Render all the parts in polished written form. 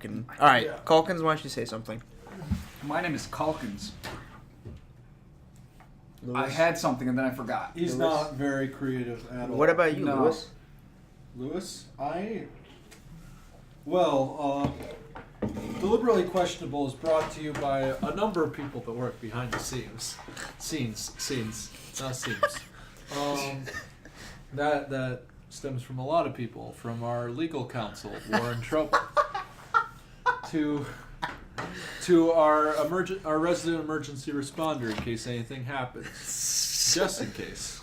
All right, Calkins, why don't you say something? My name is Calkins. Lewis? I had something and then I forgot. He's Lewis? not very creative at all. What about you, No. Lewis? Lewis? Deliberately Questionable is brought to you by a number of people that work behind the scenes. Not seams. That stems from a lot of people, from our legal counsel, Warren Trouble, to our resident emergency responder in case anything happens. Just in case.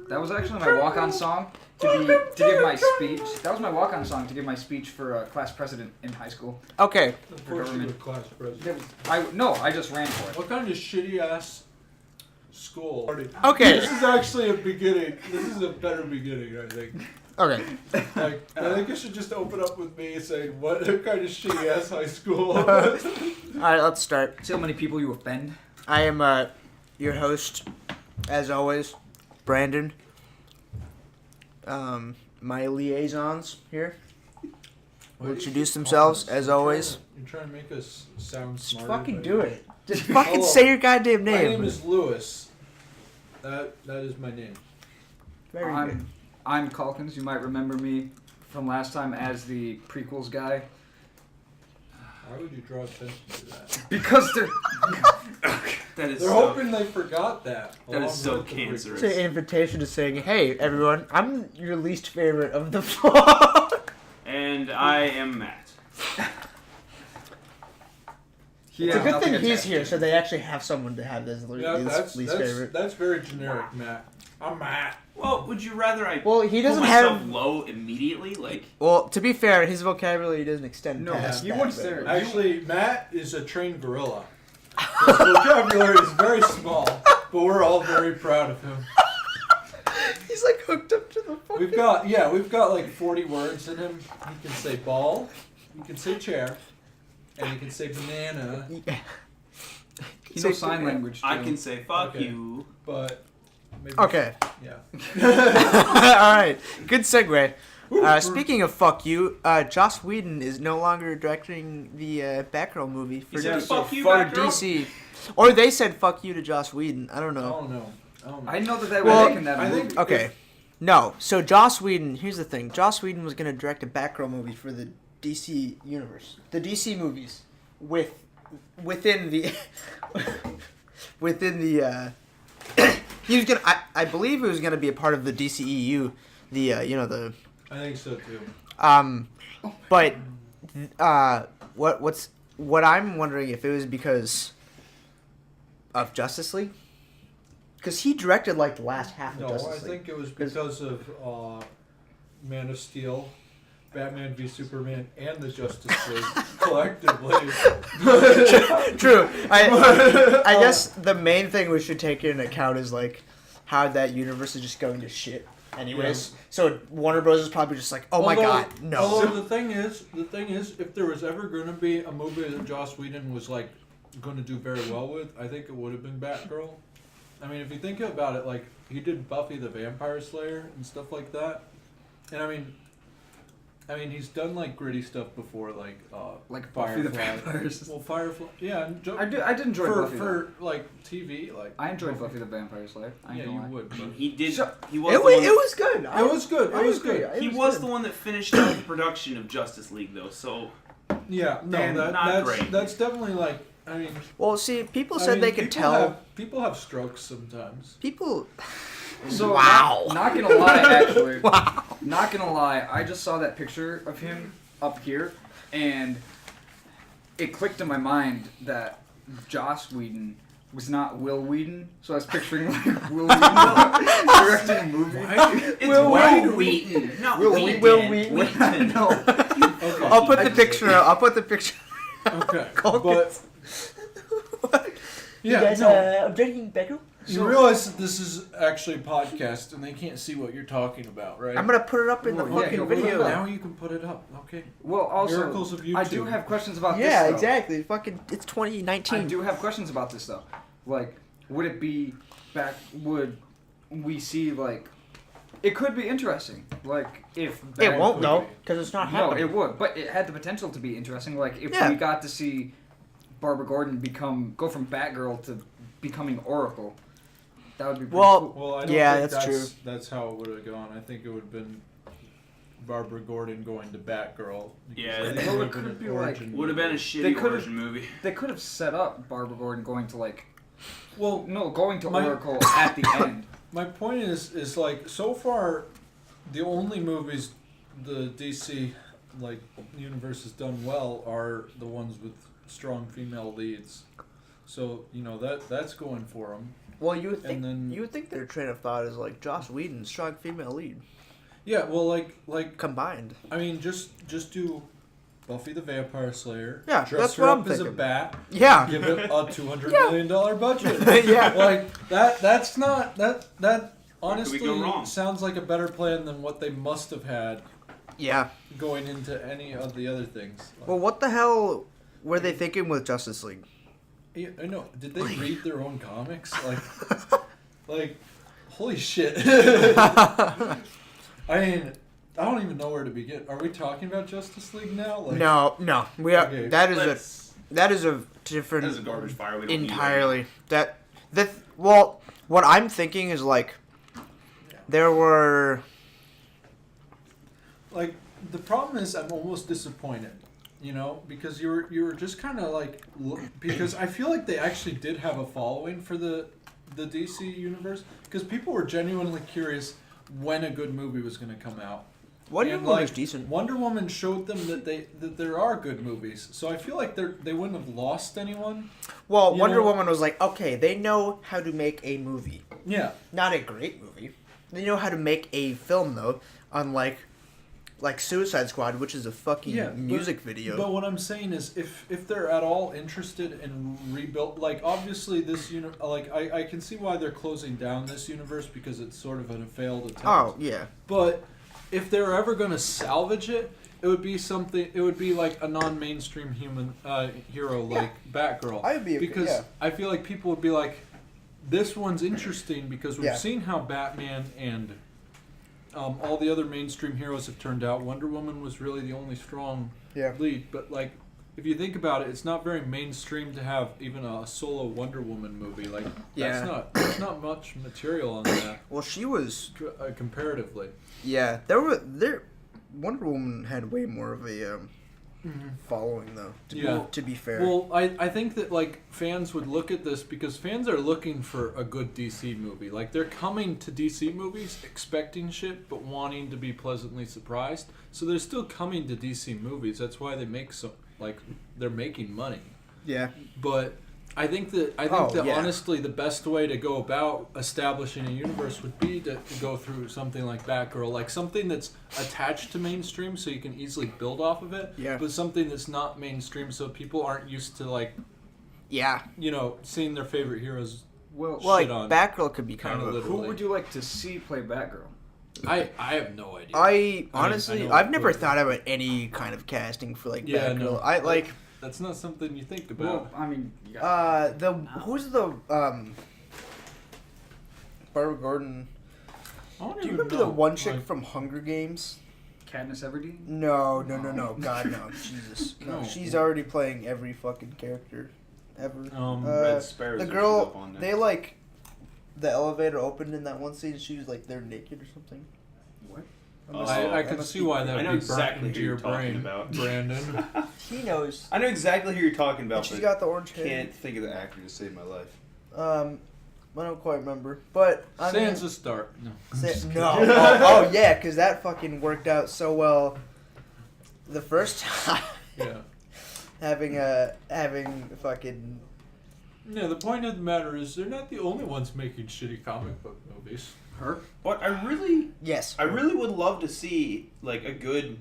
That was actually my walk-on song to give my speech. That was my walk-on song to give my speech for class president in high school. Okay. Unfortunately, class president. I just ran for it. What kind of shitty ass school? Okay. This is actually a beginning. This is a better beginning, I think. Okay. Like, I think you should just open up with me saying, what kind of shitty ass high school? All right, let's start. See how many people you offend? I am your host, as always, Brandon. My liaisons here will introduce themselves, as always. You're trying to make us sound Just smarter. fucking but- do it. Just fucking Hello. say your goddamn My name. name is Lewis. That is my name. Very good. I'm Calkins. You might remember me from last time as the prequels guy. Why would you draw attention to that? Because they're... That is They're so, hoping they forgot that. that is so along with the cancerous. It's an invitation to saying, hey, everyone, I'm your least favorite of the vlog. And I am Matt. He It's a has good nothing thing he's attached here, to so they actually have someone to have this Yeah, least favorite. that's very generic, Matt. I'm Matt. Well, would you rather I Well, he pull doesn't myself have... low immediately? Like, Well, to be fair, his vocabulary doesn't extend No, past you that. wouldn't but- say- Actually, Matt is a trained gorilla. His vocabulary is very small, but we're all very proud of him. He's like hooked up to the fucking... We've got like 40 words in him. He can say ball, he can say chair, and he can say banana, He knows sign language, too. I can say fuck Okay. you. but maybe Okay. yeah. All right. Good segue. Speaking of fuck you, Joss Whedon is no longer directing the Batgirl movie for, He said, DC, "Fuck you, for Batgirl." DC. Or they said fuck you to Joss Whedon. I don't I know. don't know. I know that they were Well, making that I movie. think- Okay. No. So Joss Whedon, here's the thing. Joss Whedon was going to direct a Batgirl movie for the DC universe. The DC movies within the he was going to I believe it was going to be a part of the DCEU, the I think so too. but what I'm wondering if it was because of Justice League, because he directed like the last half No, of I Justice League. think it was because of Man of Steel, Batman v Superman, and the Justice League collectively. True. I guess the main thing we should take into account is like how that universe is just going to shit. Anyways, so Warner Bros is probably just like, oh my god, no. Although the thing is, if there was ever going to be a movie that Joss Whedon was like going to do very well with, I think it would have been Batgirl. I mean, if you think about it, like he did Buffy the Vampire Slayer and stuff like that, and I mean, he's done like gritty stuff before, like Buffy the Firefly. Vampires. Well, Firefly, yeah. And I did enjoy for Buffy. for like TV, like I enjoyed Buffy the Vampire Slayer. I ain't Yeah, gonna you lie. would. I mean, But he did. He It was. was, the one, it was good. it was good. It was good. He was the one that finished out the production of Justice League, though. So Yeah, no, And not great. that's definitely like. I mean, Well, see, people said they could tell. People have strokes sometimes. People. So, Wow. Not gonna lie, actually. Wow. Not gonna lie, I just saw that picture of him up here, and it clicked in my mind that Joss Whedon was not Will Whedon, so I was picturing like Will Whedon directing a movie. it's Will Will Wheaton. Wheaton, not Will Wheaton. Wheaton. I know. Okay. I'll put the picture up. I'll put the picture. Okay, Calkins. but You yeah, guys, no. I'm drinking Beckel. You realize that this is actually a podcast and they can't see what you're talking about, right? I'm gonna put it up in the Well, yeah, fucking you'll put it video. up. Now you can put it up. Okay. Well, also, Miracles of YouTube. I do have questions about this. Yeah, though. exactly. Fucking, it's I 2019. do have questions about this though. Like, would it be back? Would we see like? It could be interesting. Like if It won't though, because it's not No, happening. it would, but it had the potential to be interesting. Like if Yeah. we got to see Barbara Gordon go from Batgirl to becoming Oracle, that would be pretty Well, cool. Well, I don't Yeah, think that's true. That's how it would have gone. I think it would have been Barbara Gordon going to Batgirl. because Yeah, I think well, it would've could been an be like- origin Would have been a movie. shitty could've- origin movie. They could have set up Barbara Gordon going to like Well, going to My- Oracle at the end. my point is like so far, the only movies the DC like universe has done well are the ones with strong female leads. So that's going for them. Well, you would think And then- you would think their train of thought is like Joss Whedon, strong female lead Yeah, well, like combined. I mean, just do Buffy the Vampire Slayer. Yeah, dress that's her what up I'm as a thinking. bat. Yeah. Give it a $200 million budget. Yeah. Like that's not that honestly go wrong? sounds like a better plan than what they must have had Yeah. going into any of the other things. Like, Well, what the hell were they thinking with Justice League? yeah, I know. Did they read their own comics? Like, holy shit. I mean, I don't even know where to begin. Are we talking about Justice League now? Like, No, we are. Okay. That is Let's- that is a different. That is a garbage fire. We don't need entirely. Well, what I'm thinking is like, there were. Like, the problem is I'm almost disappointed, because you were just kind of like, because I feel like they actually did have a following for the DC universe, because people were genuinely curious when a good movie was going to come out. Wonder And, Woman was decent. Wonder Woman showed them that there are good movies, so I feel like they wouldn't have lost anyone. Well, you Wonder know- Woman was like, okay, they know how to make a movie, Yeah, not a great movie. They know how to make a film though, unlike like Suicide Squad, which is a fucking music video. But what I'm saying is, if they're at all interested in rebuild, like obviously this I can see why they're closing down this universe because it's sort of a failed attempt. Oh yeah. But if they're ever going to salvage it, it would be something. It would be like a non-mainstream hero like Batgirl. I would be because yeah. I feel like people would be like, this one's interesting because we've Yeah. seen how Batman and all the other mainstream heroes have turned out. Wonder Woman was really the only strong Yeah. lead, but like if you think about it, it's not very mainstream to have even a solo Wonder Woman movie. Like Yeah. there's not much material on that Well, she was. comparatively. Yeah, Wonder Woman had way more of a following though. To be fair. Well, I think that like fans would look at this because fans are looking for a good DC movie. Like they're coming to DC movies expecting shit but wanting to be pleasantly surprised. So they're still coming to DC movies. That's why they make they're making money. yeah. But I think that yeah. honestly the best way to go about establishing a universe would be to go through something like Batgirl, like something that's attached to mainstream so you can easily build off of it. Yeah. But something that's not mainstream so people aren't used to like Yeah. seeing their favorite heroes. Well, Well, like shit on Batgirl could be kind kinda of. A, little. who would you like to see play Batgirl? I have no idea. I honestly, know I've never what- thought about any kind of casting for like Yeah, Batgirl. no. I like That's not something you think Well, about. I mean, you got who's the Barbara Gordon. I don't Do you even remember know, the one chick like- from Hunger Games? Katniss Everdeen. No. God, no. Jesus. No, No. she's already playing every fucking character ever. Red Sparrow's The what she's girl, up on there. the elevator opened in that one scene. She was like, they're naked or something. What? I can see why that I would know be exactly burnt into who your you're talking brain, about. Brandon. He knows. I know exactly who you're talking about, She's but got the orange hair. can't think of the actor to save my life. I don't quite remember, but I mean, Sansa Stark. No. no. Oh yeah, because that fucking worked out so well. The first time Yeah. having fucking Yeah, the point of the matter is they're not the only ones making shitty comic book movies. Her? But I really would love to see like a good.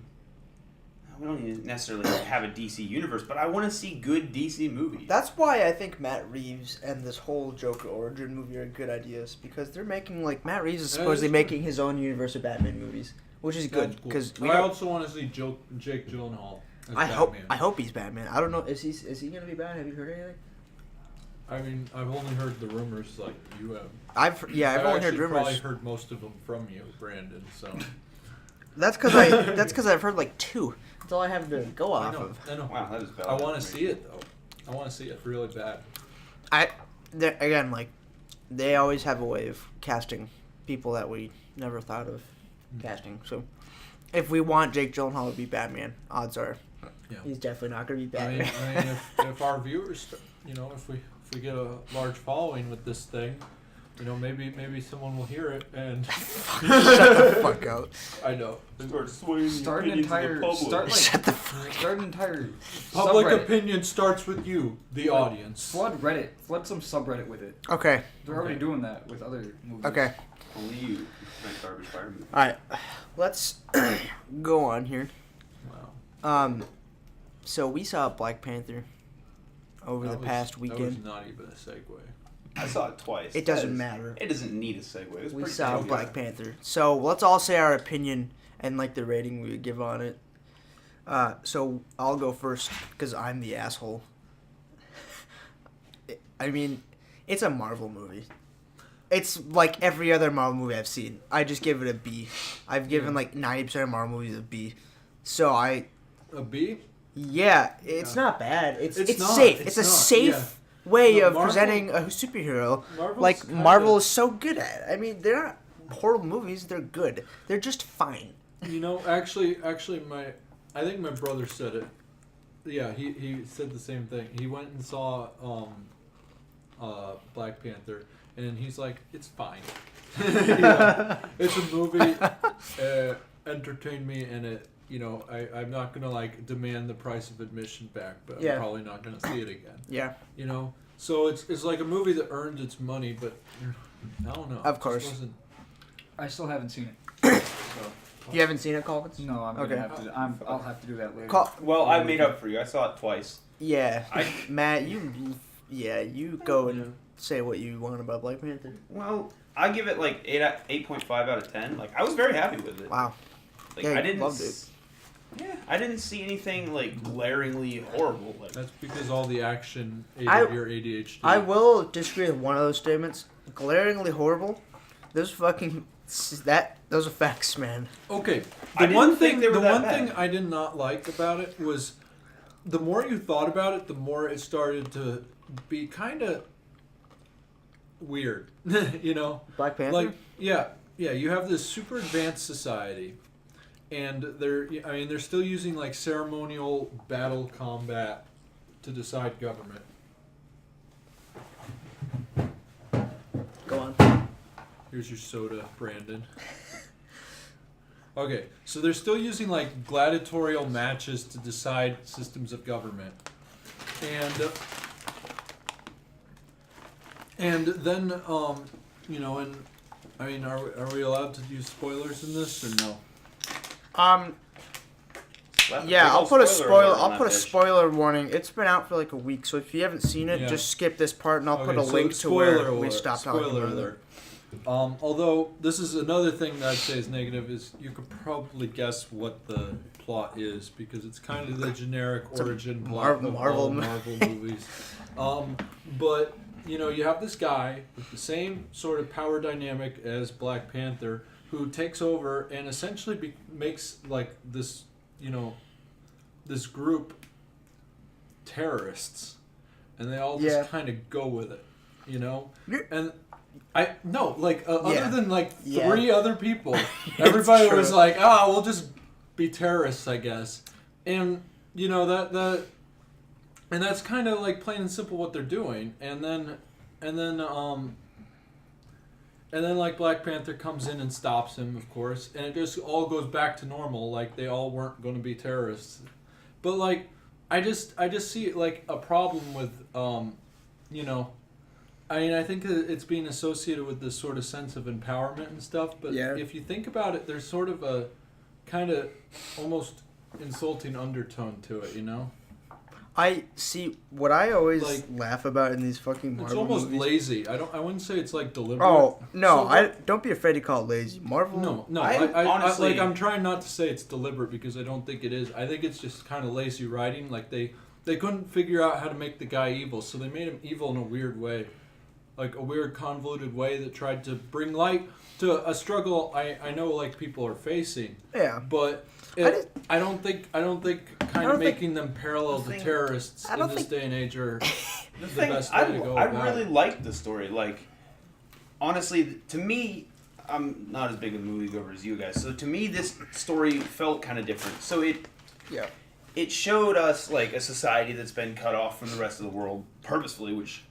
We don't even necessarily have a DC universe, but I want to see good DC movies. That's why I think Matt Reeves and this whole Joker origin movie are good ideas because they're making like Matt Reeves is That supposedly is making his own universe of Batman movies, which is good That's cool. because I also want to see Jake Gyllenhaal as I Batman. hope he's Batman. I don't know is he gonna be Batman? Have you heard anything? I mean, I've only heard the rumors like you have. I've only heard actually rumors. probably heard most of them from you, Brandon. So That's because I've heard like 2. That's all I have to go off of. I know. Wow, that is bad. I want to see it though. I want to see it really bad. Again, like, they always have a way of casting people that we never thought of casting. So, if we want Jake Gyllenhaal to be Batman, odds are he's definitely not going to be Batman. I mean if our viewers, if we get a large following with this thing, maybe someone will hear it and Shut the fuck up. I know. Start an entire Public subreddit. opinion starts with you, the audience. Flood Reddit. Flood some subreddit with it. Okay. They're already doing that with other movies. Okay. Only you make garbage fire movie. All right. Let's go on here. Wow. So we saw Black Panther over the past weekend. That was not even a segue. I saw it twice. It doesn't matter. It doesn't need a segue. It was We pretty saw good. Black Panther. So let's all say our opinion and like the rating we would give on it. So I'll go first because I'm the asshole. I mean, it's a Marvel movie. It's like every other Marvel movie I've seen. I just give it a B. I've given like 90% of Marvel movies a B. So A B? yeah, it's not bad. It's not. safe. It's It's a not, safe way No, of Marvel- presenting a superhero. Marvel's Like kinda- Marvel is so good at it. I mean, they're not horrible movies. They're good. They're just fine. Actually, I think my brother said it. Yeah, he said the same thing. He went and saw Black Panther, and he's like, it's fine. It's a movie, entertained me, and it, I'm not gonna like demand the price of admission back, but Yeah. I'm probably not gonna see it again. Yeah. So it's like a movie that earned its money, but I don't know. Of It course. just wasn't- I still haven't seen it. You haven't seen it, Colvin? No, I'm Okay. gonna have to. I'll have to do that later. Well, I made up for you. I saw it twice. Yeah. I- Matt, you go and say what you want about Black Panther. Well, I give it like 8.5 out of 10. Like, I was very happy with it. Wow. Like, Yeah, I didn't. loved it. Yeah, I didn't see anything like glaringly horrible. Like, That's because all the action ate I- your ADHD. I will disagree with one of those statements. Glaringly horrible. Those are facts, man. Okay. I The didn't one think thing they were the that one bad. thing I did not like about it was the more you thought about it, the more it started to be kind of weird. Black Panther? Like yeah, you have this super advanced society and they're still using like ceremonial battle combat to decide government. Go on. Here's your soda, Brandon. Okay, so they're still using like gladiatorial matches to decide systems of government, and then are we allowed to use spoilers in this or no? Yeah, I'll put a spoiler. I'll on put a that bitch. spoiler warning. It's been out for like a week, so if you haven't seen it, Yeah. just skip this part, and I'll put a Okay, so link to spoiler where we alert, stopped talking spoiler about it. alert. Although this is another thing that I'd say is negative is you could probably guess what the plot is because it's kind of the generic origin plot of all Marvel movies. But you have this guy with the same sort of power dynamic as Black Panther who takes over and essentially makes like this this group terrorists, and they all just kind of go with it, and. Other than like three other people, everybody was like, we'll just be terrorists, I guess. And and that's kind of like plain and simple what they're doing. And then like Black Panther comes in and stops him, of course, and it just all goes back to normal, like they all weren't going to be terrorists. But like I just see like a problem with I think it's being associated with this sort of sense of empowerment and stuff, but if you think about it, there's sort of a kind of almost insulting undertone to it, I see what I always laugh about in these fucking Marvel It's almost movies. lazy. I wouldn't say it's like deliberate. Oh no! So, don't be afraid to call it lazy. Marvel. No. I honestly, I'm trying not to say it's deliberate because I don't think it is. I think it's just kind of lazy writing. Like they they couldn't figure out how to make the guy evil, so they made him evil in a weird way, like a weird convoluted way that tried to bring light to a struggle I know like people are facing. Yeah, but I don't think making them parallel to terrorists in this day and age are the best way to go. I really like the story. Like, honestly, to me, I'm not as big a moviegoer as you guys. So to me, this story felt kind of different. So it showed us like a society that's been cut off from the rest of the world purposefully, which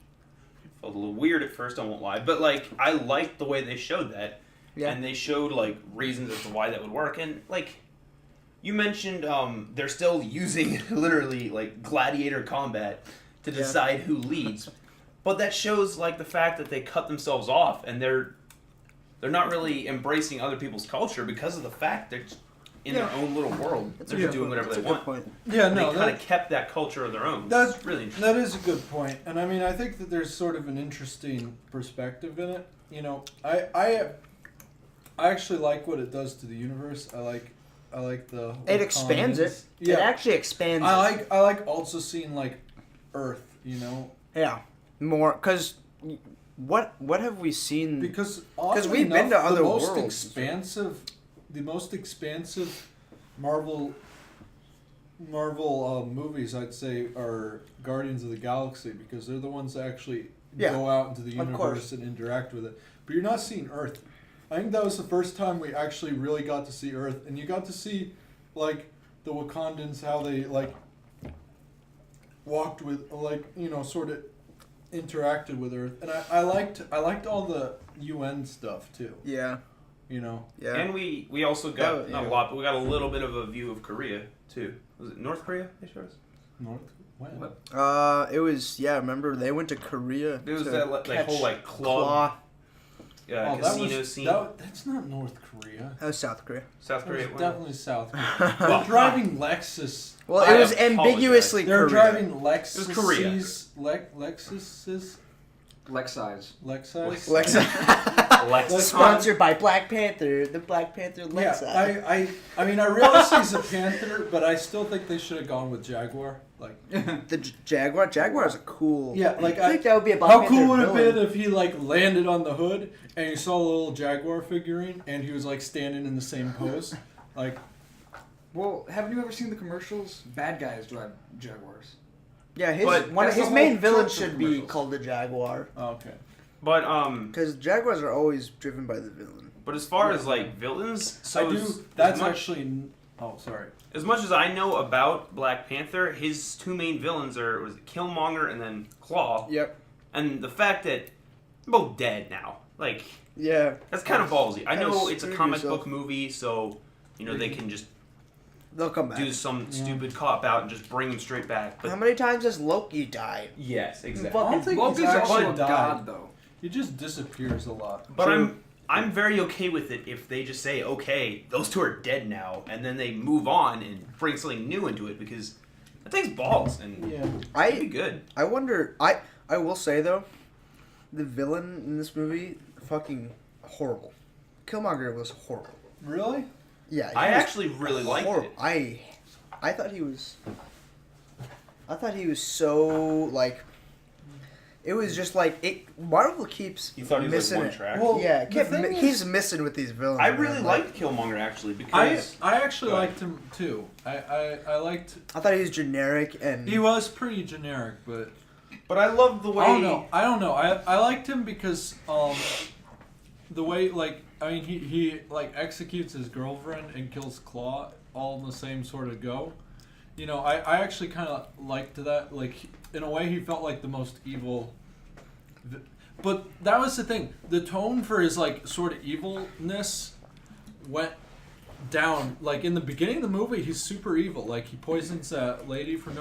felt a little weird at first. I won't lie, but like I liked the way they showed that, and they showed like reasons as to why that would work. And like you mentioned, they're still using literally like gladiator combat to decide who leads, but that shows like the fact that they cut themselves off and they're not really embracing other people's culture because of the fact they're in their own little world. They're just doing whatever they want. Yeah, and they kind of kept that culture of their own. That's really interesting. That is a good point, and I mean, I think that there's sort of an interesting perspective in it. You know, I actually like what it does to the universe. I like the. It expands it. Yeah. It actually expands. I like also seeing like Earth. You know. Yeah, more because. What have we seen? Because we've been to other worlds. The most expansive Marvel movies, I'd say, are Guardians of the Galaxy, because they're the ones that actually go out into the universe and interact with it. But you're not seeing Earth. I think that was the first time we actually really got to see Earth, and you got to see like the Wakandans, how they like walked with, like, you know, sort of interacted with Earth, and I liked all the UN stuff too. Yeah. You know. Yeah. And we also got not a lot, but we got a little bit of a view of Korea too. Was it North Korea? They showed us. When? What? It was remember they went to Korea. There was that whole like club. Yeah, casino scene. That's not North Korea. That was South Korea. South Korea. Definitely South Korea. They're driving Lexus. Well, it was ambiguously They're Korea. driving Lexus. It was Korea. Lexuses. Lexize. Sponsored by Black Panther. The Black Panther Lexus. Yeah, I mean, I realize he's a Panther, but I still think they should have gone with Jaguar. Like the Jaguar. Jaguar is a cool. Yeah, like I think that would be a Black How Panther cool would it villain. have been if he like landed on the hood and you saw a little Jaguar figurine and he was like standing in the same pose, like. Well, haven't you ever seen the commercials? Bad guys drive Jaguars. Yeah, his main villain should be called the Jaguar. Oh, okay. But because Jaguars are always driven by the villain. But as far as like villains, so sorry. As much as I know about Black Panther, his two main villains are Killmonger and then Claw. Yep. And the fact that they're both dead now, like that's kind of ballsy. I know it's a comic book movie, so you know they can just. They'll come back. Do some stupid cop out and just bring him straight back. But how many times has Loki died? Yes, exactly. I don't think Loki's also a god, though. He just disappears a lot. But I'm very okay with it if they just say, okay, those two are dead now, and then they move on and bring something new into it, because that takes balls, and it'd be good. I wonder. I will say though, the villain in this movie, fucking horrible. Killmonger was horrible. Really? Yeah, I actually really liked it. I thought he was so like. It was just like Marvel keeps You thought he was missing like one it. track? Well, Yeah, keeps missing with these villains. I really liked Killmonger actually because I actually liked him too. I liked. I thought he was generic and He was pretty generic, but I loved the way. I don't know. I liked him because the way he like executes his girlfriend and kills Claw all in the same sort of go. You know, I actually kind of liked that. Like, in a way, he felt like the most evil. But that was the thing. The tone for his, like, sort of evilness went down. Like, in the beginning of the movie, he's super evil. Like, he poisons that lady for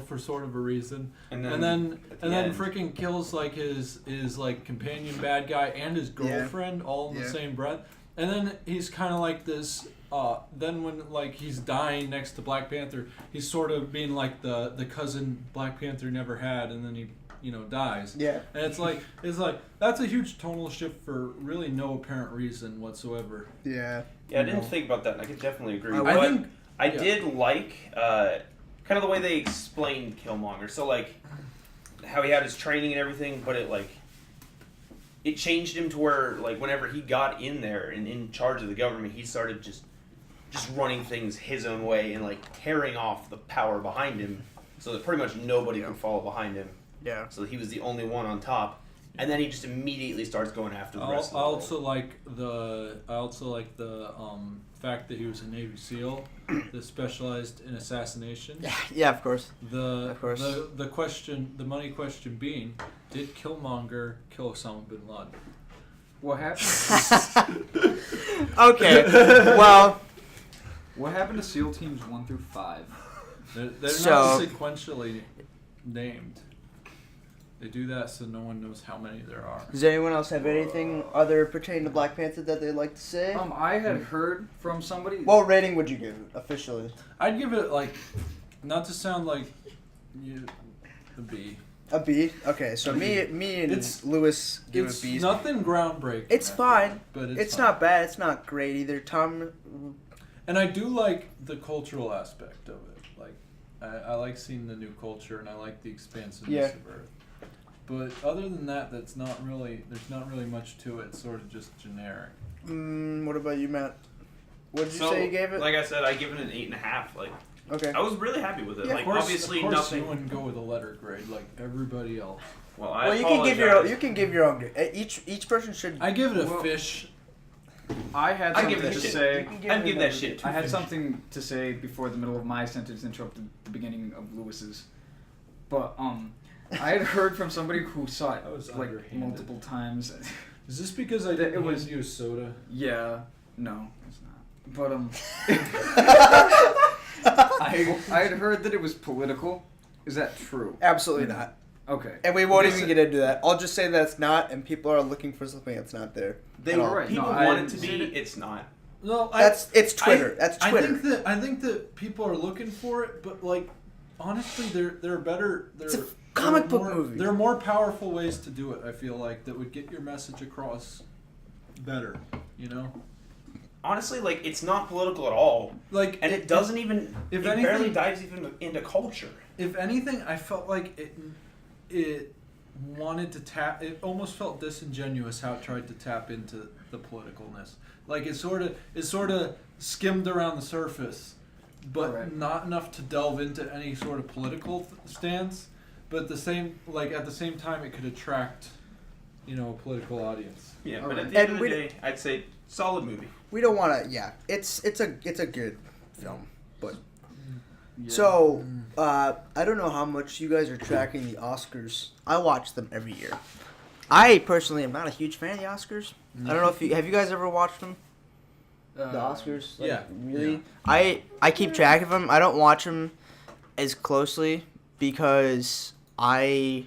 for sort of a reason. And then freaking kills, like, his like, companion bad guy and his girlfriend all in the same breath. And then he's kind of like this... then when like he's dying next to Black Panther, he's sort of being like the cousin Black Panther never had, and then he dies. Yeah. And it's like that's a huge tonal shift for really no apparent reason whatsoever. Yeah. Yeah, I didn't think about that. I could definitely agree. I did like kind of the way they explained Killmonger. So like how he had his training and everything, but it changed him to where like whenever he got in there and in charge of the government, he started just running things his own way and like tearing off the power behind him, so that pretty much nobody could follow behind him. Yeah. So he was the only one on top, and then he just immediately starts going after the rest of the I world. also like the fact that he was a Navy SEAL that specialized in assassination. Yeah, of course. The money question being, did Killmonger kill Osama bin Laden? What happened? Okay. Well, What happened to SEAL teams 1 through 5? They're So- not sequentially named. They do that so no one knows how many there are. does anyone else have anything other pertaining to Black Panther that they'd like to say? I had heard from somebody. What rating would you give it officially? I'd give it like, not to sound like a B. A B. Okay, so me and Lewis give it It's B's. nothing groundbreaking. It's fine. but It's fine. not bad. It's not great either. And I do like the cultural aspect of it. Like, I like seeing the new culture, and I like the expansiveness of Earth. But other than that, there's not really much to it. It's sort of just generic. What about you, Matt? What did you So, say you gave it? Like I said, I give it an 8.5. Like, Okay. I was really happy with it. Yeah, like, Of obviously course nothing. you wouldn't go with a letter grade like everybody else. Well, I Well, you can give your apologize. you can give your own. Each person should. I give it a Well, fish. I had I something give that to shit. say. You can give I'd it give a that number. shit. I had something to say before the middle of my sentence interrupted the beginning of Lewis's. But I had heard from somebody who saw it That was like underhanded. multiple times. Is this because I It didn't was- use soda? Yeah, no, it's not. But I had heard that it was political. Is that true? Absolutely not. Okay. And we won't This- even get into that. I'll just say that it's not, and people are looking for something that's not there. They at were all. right. People No, I want it to seen be. it. It's not. No, It's Twitter. That's Twitter. I think that people are looking for it, but like honestly, they're better. It's a comic book movie. There are more powerful ways to do it. I feel like that would get your message across better. You know, Honestly, like, it's not political at all. like And it doesn't even. if it anything- barely dives even into culture. If anything, I felt like it wanted to tap. It almost felt disingenuous how it tried to tap into the politicalness. Like it sort of skimmed around the surface, but Right. not enough to delve into any sort of political stance. But at the same time, it could attract, a political audience. Yeah, All but right. at the end And of we the day, I'd say solid movie. We don't want to. Yeah, it's a good film, but Yeah. so I don't know how much you guys are tracking the Oscars. I watch them every year. I personally am not a huge fan of the Oscars. I don't know if have you guys ever watched them? The Oscars? Like, yeah. Really? I keep track of them. I don't watch them as closely because I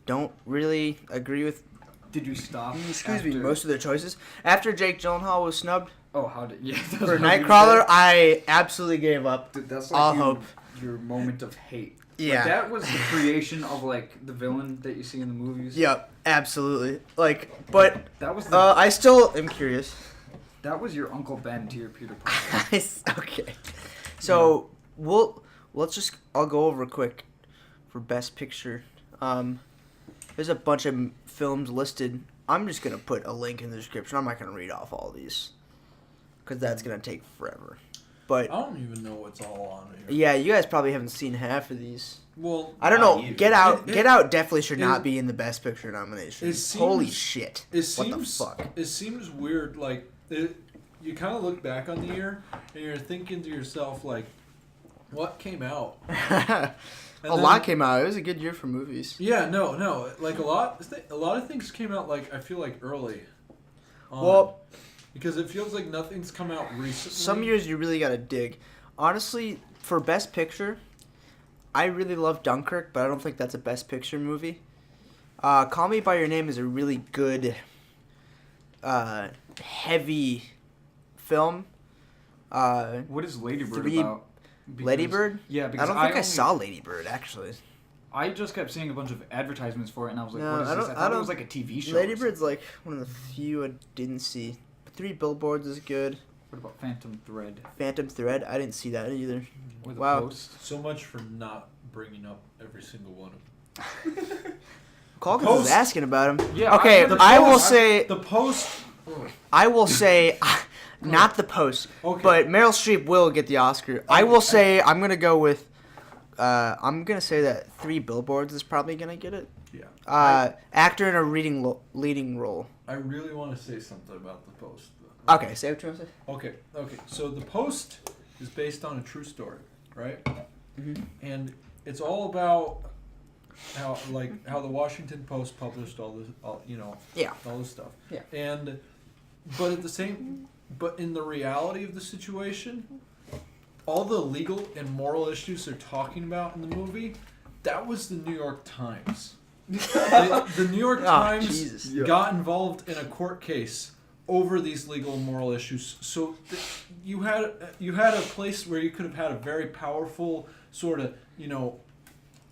don't really agree with, Did you stop? excuse me, after- most of their choices. After Jake Gyllenhaal was snubbed Oh, how did? Yeah. that's for what I was gonna Nightcrawler, say. I absolutely gave up. Dude, that's all like hope. your moment of hate. Yeah. Like, that was the creation of like the villain that you see in the movies. Yep, absolutely. Like, but That was the, I still am curious. that was your Uncle Ben to your Peter Parker. Okay. So I'll go over quick for Best Picture. There's a bunch of films listed. I'm just gonna put a link in the description. I'm not gonna read off all these because that's gonna take forever. But I don't even know what's all on here. yeah, you guys probably haven't seen half of these. Well, I don't Not know. you. Get Out. It- Get Out definitely should it- not be in the Best Picture nomination. it seems- Holy shit! it seems What the fuck? It seems weird. Like you kind of look back on the year and you're thinking to yourself like, what came out? a And lot then- came out. It was a good year for movies. Yeah, no. Like a lot of things came out like I feel like early. On, Well, because it feels like nothing's come out recently. some years you really gotta dig. Honestly, for Best Picture, I really love Dunkirk, but I don't think that's a Best Picture movie. Call Me by Your Name is a really good, heavy film. What is Lady Bird Three- about? Because- Lady Bird? Yeah, I because don't think I only- saw Lady Bird actually. I just kept seeing a bunch of advertisements for it, and I was like, No, "What is I this?" don't- I I thought it don't- was like a TV show. Lady or Bird's like one of the few I didn't see. Three Billboards is good. What about Phantom Thread? Phantom Thread? I didn't see that either. Or the Wow. Post? So much for not bringing up every single one of them. Calkins Post- is asking about him. Yeah, Okay, I've never I seen will it. say, The Post. I will say, not the Post, Okay. but Meryl Streep will get the Oscar. I will say, I'm gonna go with, I'm gonna say that 3 Billboards is probably gonna get it. Yeah. Actor in a leading role. I really want to say something about the Post. Okay, say what you want to say. Okay. So the Post is based on a true story, right? Mhm. And it's all about how the Washington Post published all this, all this stuff. Yeah. But in the reality of the situation, all the legal and moral issues they're talking about in the movie, that was the New York Times. The New York Times Jesus. got involved in a court case over these legal and moral issues. So you had a place where you could have had a very powerful sort of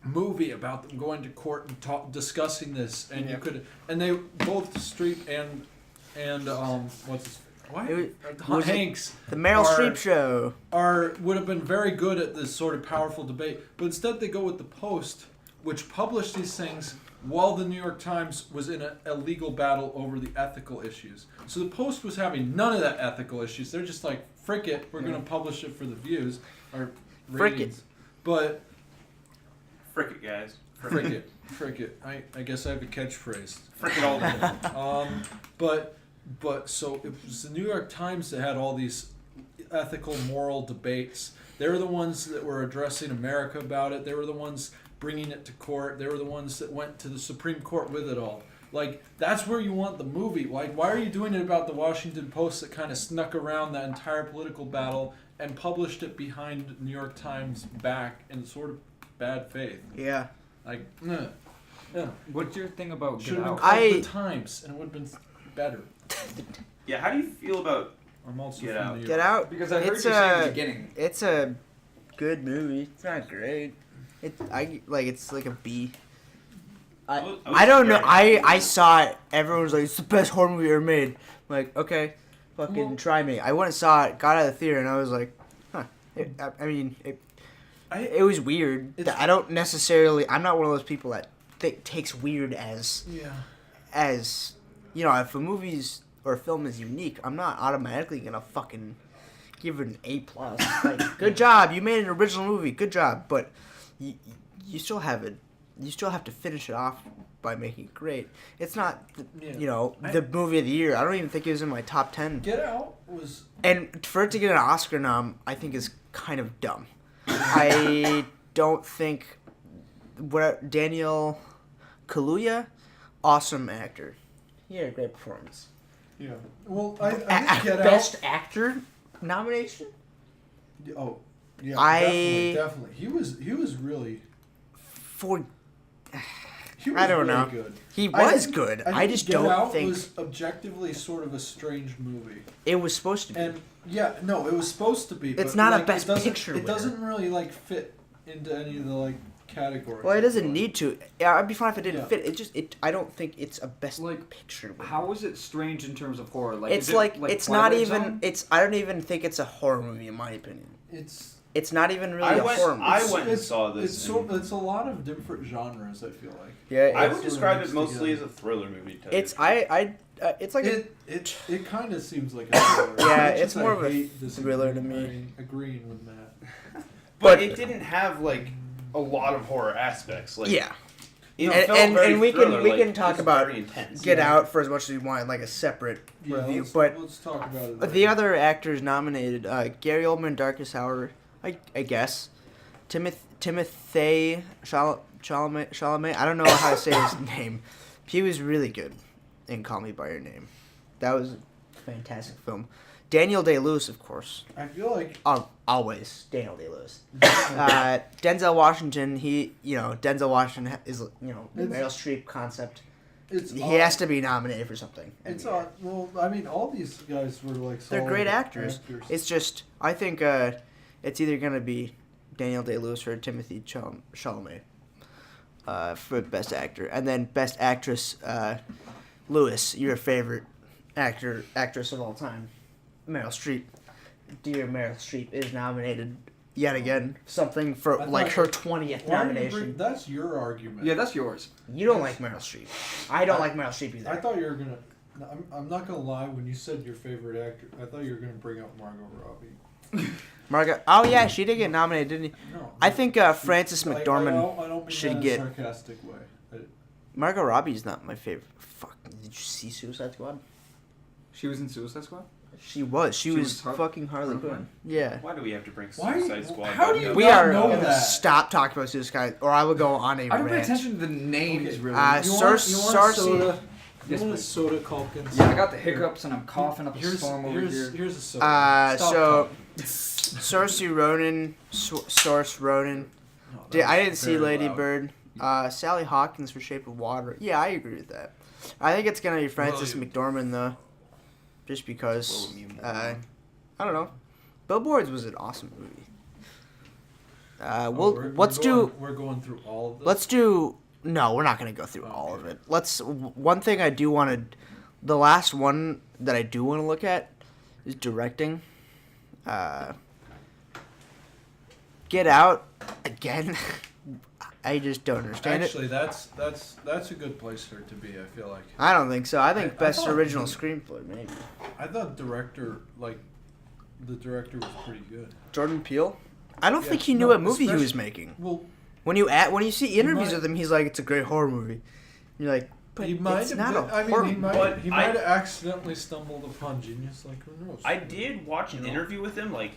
movie about them going to court and discussing this, and they both Streep and what's his Hanks, The Meryl Streep show. would have been very good at this sort of powerful debate, but instead they go with the Post, which published these things while the New York Times was in a legal battle over the ethical issues. So the Post was having none of that ethical issues. They're just like, frick it, we're going to publish it for the views or ratings. But Frick it, guys. frick it. I guess I have a catchphrase. Frick it all day. But so it was the New York Times that had all these ethical, moral debates. They were the ones that were addressing America about it. They were the ones bringing it to court. They were the ones that went to the Supreme Court with it all. Like, that's where you want the movie. Like, why are you doing it about the Washington Post that kind of snuck around that entire political battle and published it behind New York Times' back in sort of bad faith? Yeah. Like, yeah. What's your thing about Should Get have been Out? called The Times, and it would have been better. Yeah, how do you feel about I'm also Get from Out. New York. Get Out. Because I heard It's you say in a- the beginning. It's a good movie. It's not great. It's like a B. I don't know. I saw it. Everyone was like, it's the best horror movie ever made. I'm like, okay, fucking try me. I went and saw it, got out of the theater, and I was like, huh. It was weird. I don't necessarily. I'm not one of those people that takes weird as if a movie's or a film is unique. I'm not automatically gonna fucking give it an A+. Like, good job, you made an original movie. Good job, but you still have it. You still have to finish it off by making it great. It's not, the movie of the year. I don't even think it was in my top 10. Get Out was... And for it to get an Oscar nom, I think is kind of dumb. I don't think... Daniel Kaluuya, awesome actor. He had a great performance. Yeah. Well, I think Get Best Out... actor nomination? Oh, yeah, definitely. He was really... He was I don't really know. Good. He was good. I just Get don't Out think... was objectively sort of a strange movie. It was supposed to be. And, it was supposed to be. It's but, not a Best Picture It winner. doesn't really, fit into any of the, categories. Well, it doesn't need to. Yeah, I'd be fine if it didn't Yeah. fit. I don't think it's a Best Picture winner. How is it strange in terms of horror? Like, It's is it it's not Twilight even. Zone? I don't even think it's a horror movie in my opinion. It's not even really a horror movie. I went and saw this. It's a lot of different genres, I feel like. Yeah, I would sort of describe it mixed mostly together. as a thriller movie. it's it's like It kind of seems like a thriller. Yeah, It's it's just more I of a hate this thriller to agreeing- me. I mean, agreeing with Matt. but it didn't have a lot of horror aspects. yeah. It And- felt and very we thriller, can it talk was about very intense. Get Out for as much as you want, like a separate review. But let's talk about it. the later. other actors nominated: Gary Oldman, Darkest Hour, I guess. Timothée Chalamet. I don't know how to say his name. He was really good in Call Me by Your Name. That was a fantastic film. Daniel Day-Lewis, of course. I feel like Always Daniel Day-Lewis. Denzel Washington. Denzel Washington is the Meryl Streep concept. He has to be nominated for something. It's odd. Well, I mean, all these guys were They're solid great actors. It's just I think it's either gonna be Daniel Day-Lewis or Timothée Chalamet for Best Actor, and then Best Actress. Lewis, your favorite actress of all time, Meryl Streep. dear Meryl Streep is nominated yet again. Something for I like thought- her 20th Why do you nomination. bring- that's your argument. Yeah, that's yours. You don't like Meryl Streep. I don't like Meryl Streep either. I thought you were gonna. No, I'm not gonna lie. When you said your favorite actor, I thought you were gonna bring up Margot Robbie. Margot. Oh yeah, she did get nominated, didn't he? No. I think Frances McDormand I don't mean should that in get. a sarcastic way. Margot Robbie's not my favorite. Fuck. Did you see Suicide Squad? She was in Suicide Squad? She was. She was was fucking Harley Harley Quinn. Quinn? Yeah. Why do we have to bring Why- Suicide Squad? how do back you up? We not are know gonna that? stop talking about Suicide, or I will go on a I don't pay rant. attention to the names, Okay. really. Uh, You Cer- want Cersei. soda? Yes, You want a please. soda, Calkins? Yeah, I got the hiccups and I'm coughing up a Here's storm over here. here's a soda. Stop So talking. Cersei Ronan, Source Ronan. No, that I was didn't see very Lady loud. Bird. Sally Hawkins for Shape of Water. Yeah, I agree with that. I think it's gonna be Frances William. McDormand though, just because. William. I don't know. Billboards was an awesome movie. Oh, We're going through all of this. Let's do. No, we're not gonna go through all of it. One thing I do want to. The last one that I do want to look at is directing. Get Out again. I just don't understand it. Actually, that's a good place for it to be. I feel like. I don't think so. I think I best thought- original screenplay maybe. I thought the director was pretty good. Jordan Peele. I don't Yeah, think he knew no, what movie he was especially- making. Well, When you see interviews might- with him, he's like, "It's a great horror movie." You're like, "But he might it's have. not Been, a I mean, horror." he might. But He I- might have accidentally stumbled upon genius. Like who knows? I did watch an You know? interview with him. Like,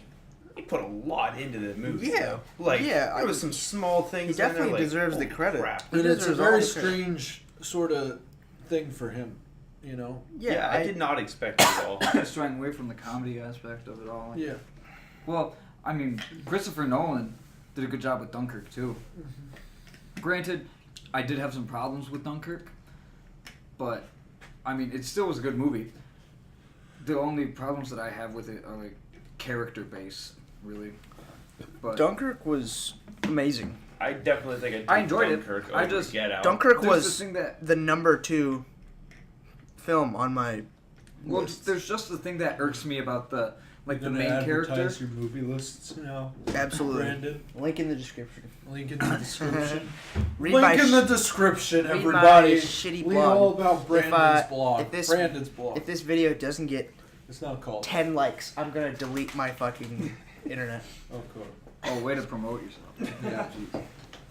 he put a lot into the movie. Yeah. though. Like, Yeah, there was some small things. He in there, definitely like, deserves the holy credit. crap. And it's a deserves all very the credit. strange sort of thing for him. You know. Yeah, I did not expect it at all. Just trying away from the comedy aspect of it all. Yeah. Well, I mean, Christopher Nolan did a good job with Dunkirk, too. Granted, I did have some problems with Dunkirk, but, I mean, it still was a good movie. The only problems that I have with it are, like, character base, really. But Dunkirk was amazing. I definitely think I enjoyed it. Dunkirk I over just- Get Out. Dunkirk there's was the thing that... the number 2 film on my Well, list. there's just the thing that irks me about the You're the gonna main character. advertise your movie lists now, Absolutely. Brandon. Link in the description. Link in the description. Read Link my in the sh- description, read everybody. my shitty Read blog. all about Brandon's blog. if this- Brandon's blog. If this video doesn't get It's not called. 10 likes, I'm gonna delete my fucking internet. Oh, cool. Oh, way to promote yourself. Yeah.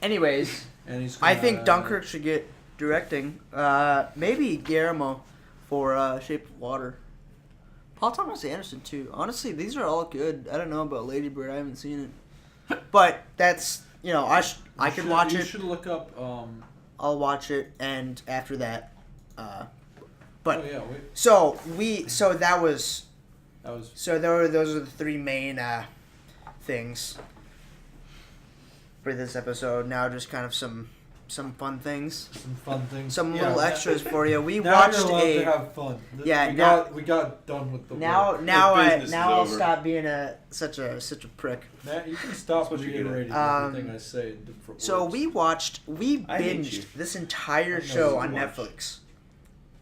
Anyways, And he's I gonna- think Dunkirk should get directing. Maybe Guillermo for Shape of Water. Paul Thomas Anderson too. Honestly, these are all good. I don't know about Lady Bird. I haven't seen it, but that's I could watch You it. should look up. I'll watch it, and after that, Oh but yeah, wait. so that was That was. those are the 3 main things for this episode. Now just kind of some fun things. Some fun things. Some Yeah, little extras for you. We now watched you're allowed a to have fun. Yeah, We got done with the now work. business is I'll over. stop being such a prick. Matt, you can stop what you're good at. reiterating everything I say in different So words. we I hate you. binged this entire I know show you on watch. Netflix.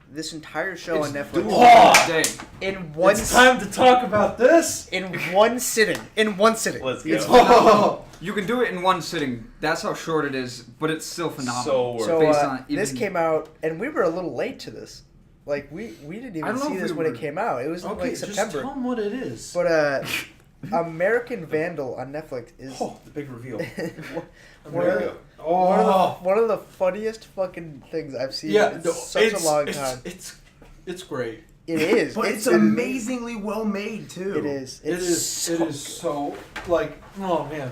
This entire show on Netflix Oh! Day. in one It's time to talk about this. in one sitting. Let's go. Oh, You can do it in one sitting. That's how short it is, but it's still phenomenal. So worth So Based on this even- came out, and we were a little late to this. Like we didn't I even don't know see if this we when it were- came out. It was in okay, like just September. tell them what it is. But American Vandal on Netflix is Oh, The big reveal. one of the- Oh, one of the funniest fucking things I've seen yeah, in no, such a long time. It's great. It is. But it's amazingly well made too. It is. It is. It is so like. Oh man.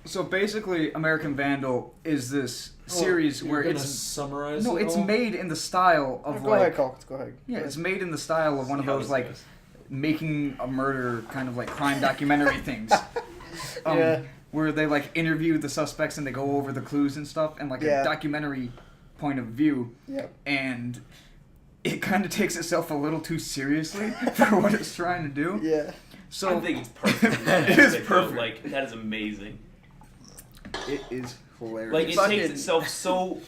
So basically, American Vandal is this series You're where gonna it's summarize. no, it it's all? made in the style of Go like ahead, Colkins. Go ahead. yeah, it's made in the style of one of See how those this like goes. making a murder kind of like crime documentary things. Yeah. Where they like interview the suspects and they go over the clues and stuff and like Yeah. a documentary point of view. Yeah. And it kind of takes itself a little too seriously for what it's trying to do. Yeah. So I think it's perfect. It is perfect. Like that is amazing. it is hilarious. Like it Fucking- takes itself so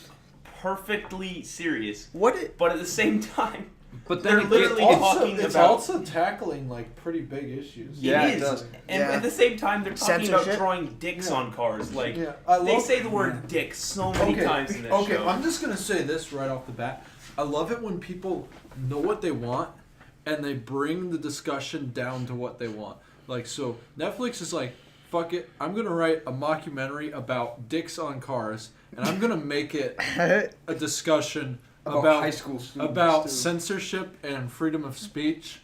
perfectly serious, What it, but at the same time, But they're then literally talking It's about. also tackling like pretty big issues. Yeah, it it is. does. And Yeah. at the same time, they're talking Censorship? about drawing dicks on cars. Like they love, say the word dick so many times in this okay, show. I'm just gonna say this right off the bat. I love it when people know what they want and they bring the discussion down to what they want. Like, so Netflix is like, fuck it, I'm gonna write a mockumentary about dicks on cars, and I'm gonna make it a discussion about high school students about too. censorship and freedom of speech,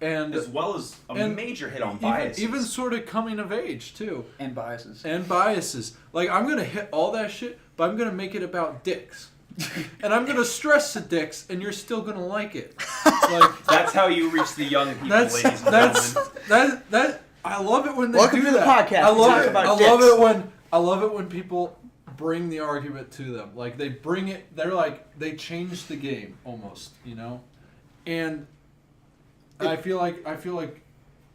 and as well as a major hit on biases. even sort of coming of age too, And biases. and biases. Like, I'm gonna hit all that shit, but I'm gonna make it about dicks. And I'm gonna stress the dicks, and you're still gonna like it. Like, That's how you reach the young people, ladies and gentlemen. that. I love it when they Welcome do to the that. podcast. I We love talk it. about I love it when people bring the argument to them. Like, they bring it. They're like, they change the game almost, you know. And I feel like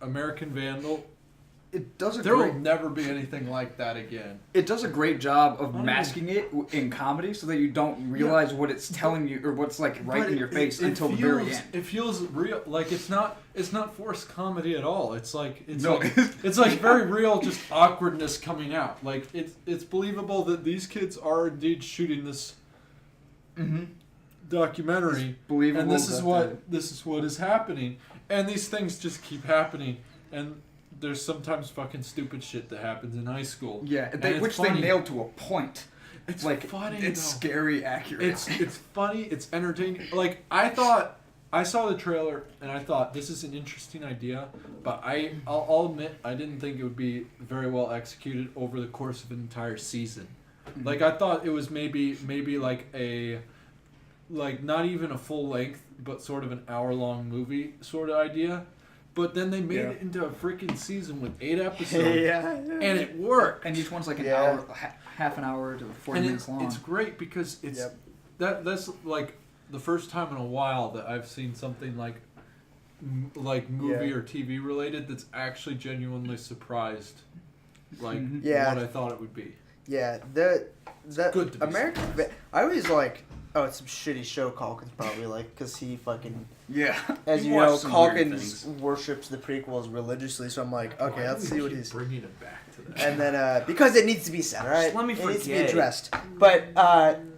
American Vandal. It does a There great. will never be anything like that again. It does a great job of masking it in comedy, so that you don't realize what it's telling you or what's like right But in your face it until the feels, very end. It feels real. Like, it's not forced comedy at all. It's like No. it's like very real, just awkwardness coming out. Like, it's believable that these kids are indeed shooting this documentary, Believable. and this is that what is happening, and these things just keep happening, and there's sometimes fucking stupid shit that happens in high school. yeah, And they, it's which funny. they nailed to a point. It's Like funny. it's though. scary accurate. It's funny. It's entertaining. Like, I saw the trailer and I thought this is an interesting idea, but I'll admit I didn't think it would be very well executed over the course of an entire season. Like, I thought it was maybe like not even a full length, but sort of an hour-long movie sort of idea. But then they made it into a freaking season with 8 episodes, Yeah. and it worked. and each one's like an Yeah. hour, half an hour to 40 And minutes long. it's great because it's Yep. that's like the first time in a while that I've seen something like movie Yeah. or TV related that's actually genuinely surprised, like Yeah. what I thought it would be. Yeah, the good to be American. I always like. Oh, it's some shitty show Calkins probably like because he fucking. yeah. As You you know, watch some weird Calkins things. worships the prequels religiously, so I'm like, okay, Why let's do we see what keep he's. bringing it back to that. And then because it needs to be said, all right? Just let me it needs to be forget. addressed. But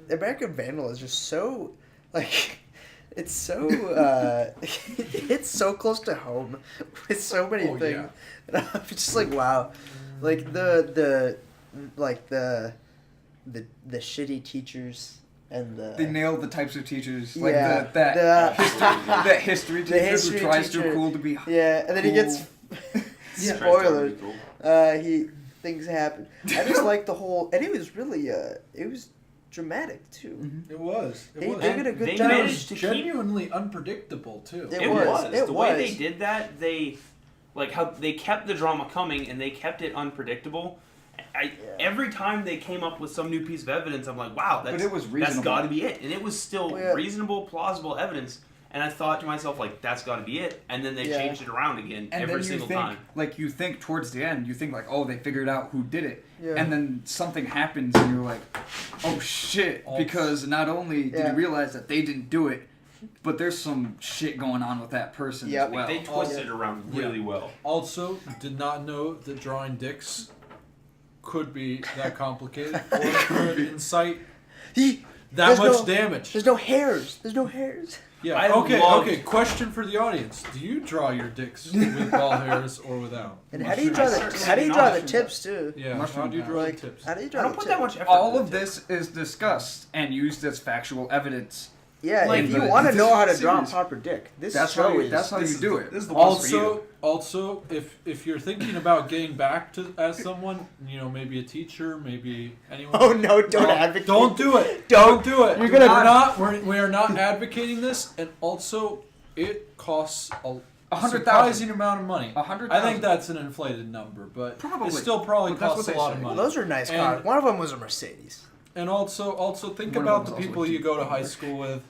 American Vandal is just so like. It's so it's so close to home with so many Oh, things. yeah. And I'm just like, wow, like the shitty teachers and the They nailed the types of teachers, like Yeah, that history teacher history who tries teacher. too cool to be. yeah, and then he gets Yeah. spoilers. Things happen. I just like the whole, and it was really it was dramatic too. It was. It They was. did a good They job. It managed was to keep- genuinely unpredictable too. It It was. was. It The way was. they did that, they like how they kept the drama coming and they kept it unpredictable. Every time they came up with some new piece of evidence, I'm like, wow, But it was that's reasonable. got to be it. And it was still Yeah. reasonable, plausible evidence. And I thought to myself, like, that's got to be it. And then they Yeah. changed it around again And every then you single think, time. like, you think towards the end, you think like, oh, they figured out who did it, Yeah. and then something happens, and you're like, oh shit, because not only did Yeah. you realize that they didn't do it, but there's some shit going on with that person Yep. as well. They twisted it around really well. Also, did not know that drawing dicks could be that complicated or could incite that There's much no- damage. There's no hairs. There's no hairs. Yeah. I Okay. loved- Okay. Question for the audience: do you draw your dicks with ball hairs or without? And how do you draw the Mushrooms. how do you draw the Mushrooms. tips too? Yeah. Mushroom How do you draw Like the tips? how do you I draw don't the put tip? that much effort All into of it. this is discussed and used as factual evidence. Yeah, Like, if you but want to this know how to is draw a serious. proper dick, this That's show how you, is. that's how this you is do the- it. this is the one for you. Also, if you're thinking about getting back to as someone, maybe a teacher, maybe anyone. Oh no! Don't advocate. Don't do it. Don't. do it. You're gonna- We are not advocating this, and also it costs a 100,000. surprising amount of money. 100,000. I think that's an inflated number, but Probably. it still probably But that's costs what a they lot say. of Well, money. those are nice And- cars. One of them was a Mercedes. And also think One of about them the was people also you go to high school with.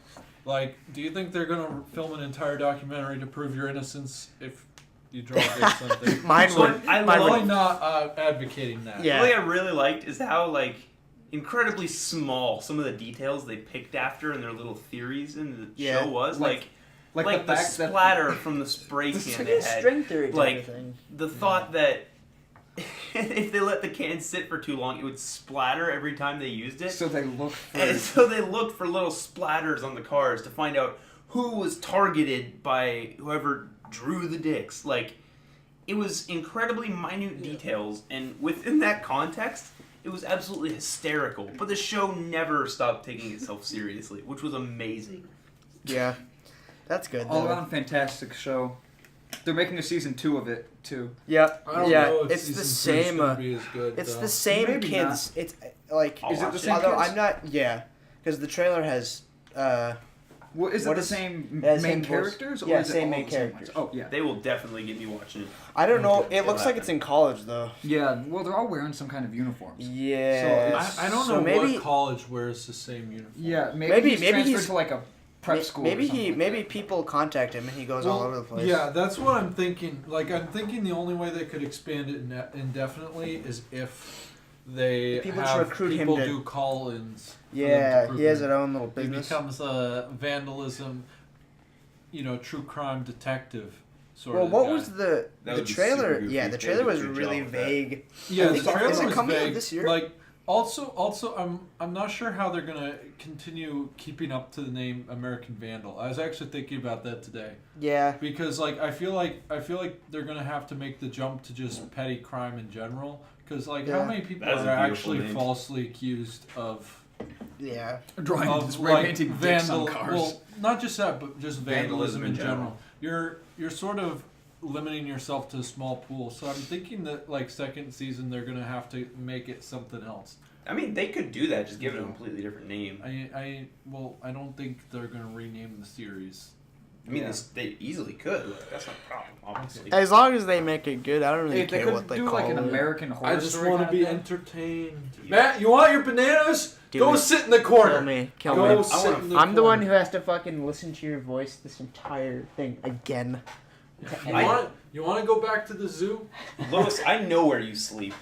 Like, do you think they're gonna film an entire documentary to prove your innocence if you draw something? Mine So would. I mine I'm really would. not advocating that. Yeah. The thing I really liked is how, like, incredibly small some of the details they picked after and their little theories in the Yeah. show was. Like- Like, Like the fact that splatter from the spray It's can like a they had. string theory type Like of thing. the thought that if they let the can sit for too long, it would splatter every time they used it. so they look. And so they looked for little splatters on the cars to find out who was targeted by whoever drew the dicks. Like, it was incredibly minute details, and within that context, it was absolutely hysterical. But the show never stopped taking itself seriously, which was amazing. Yeah, that's good. All though. around fantastic show. They're making a season 2 of it too. Yep. I don't yeah, know if it's the season 3 is same. gonna be as good, It's though. the same Maybe kids. It's like. I'll Is it watch the same Although kids? I'm not. Yeah, because the trailer has. Well, is it What the is- same yeah, same main voice. characters? Or Yeah, is it same all main the same characters. ones? Oh yeah. They will definitely get me watching it. I don't know. It It'll looks like happen. it's in college though. Yeah. Well, they're all wearing some kind of uniforms. Yeah. I don't so know maybe, what college wears the same uniform. Yeah. Maybe Maybe he's- transferred to like a prep school. Maybe or something he. like Maybe that. people contact him and he goes all over the place. Yeah, that's what I'm thinking. Like, I'm thinking the only way they could expand it indefinitely is if they People just have recruit him people to- do call-ins. for them to Yeah. prove He has it. his own little He business. becomes a vandalism, true crime detective sort Well, of what guy. was the That the would be trailer? super goofy. Yeah, the They trailer did a was good really job with that. vague. Yeah, I the think- trailer is it was coming out vague. this year? Like, also, I'm not sure how they're gonna continue keeping up to the name American Vandal. I was actually thinking about that today Yeah. because, like, I feel like they're gonna have to make the jump to just petty crime in general. Because, like, how Yeah. many people That is are a beautiful actually name. falsely accused of Yeah. drawing spray painting dicks on cars. Well, not just that, but just vandalism Vandalism in in general. You're sort of limiting yourself to a small pool. So I'm thinking that, like, second season they're gonna have to make it something else. I mean, they could do that, just give it a No. completely different name. I don't think they're gonna rename the series. I mean, Yeah. they easily could. Like, that's not a problem, obviously. As long as they make it good, I don't really If they care could what they do call like an it. American Horror I just Story want to kind be of thing. entertained. Yeah. Matt, you want your bananas? Do Go it. sit in the Kill corner. me. Kill Go me. sit in the I'm the one corner. who has to fucking listen to your voice this entire thing again. You want to go back to the zoo? Lois, I know where you sleep.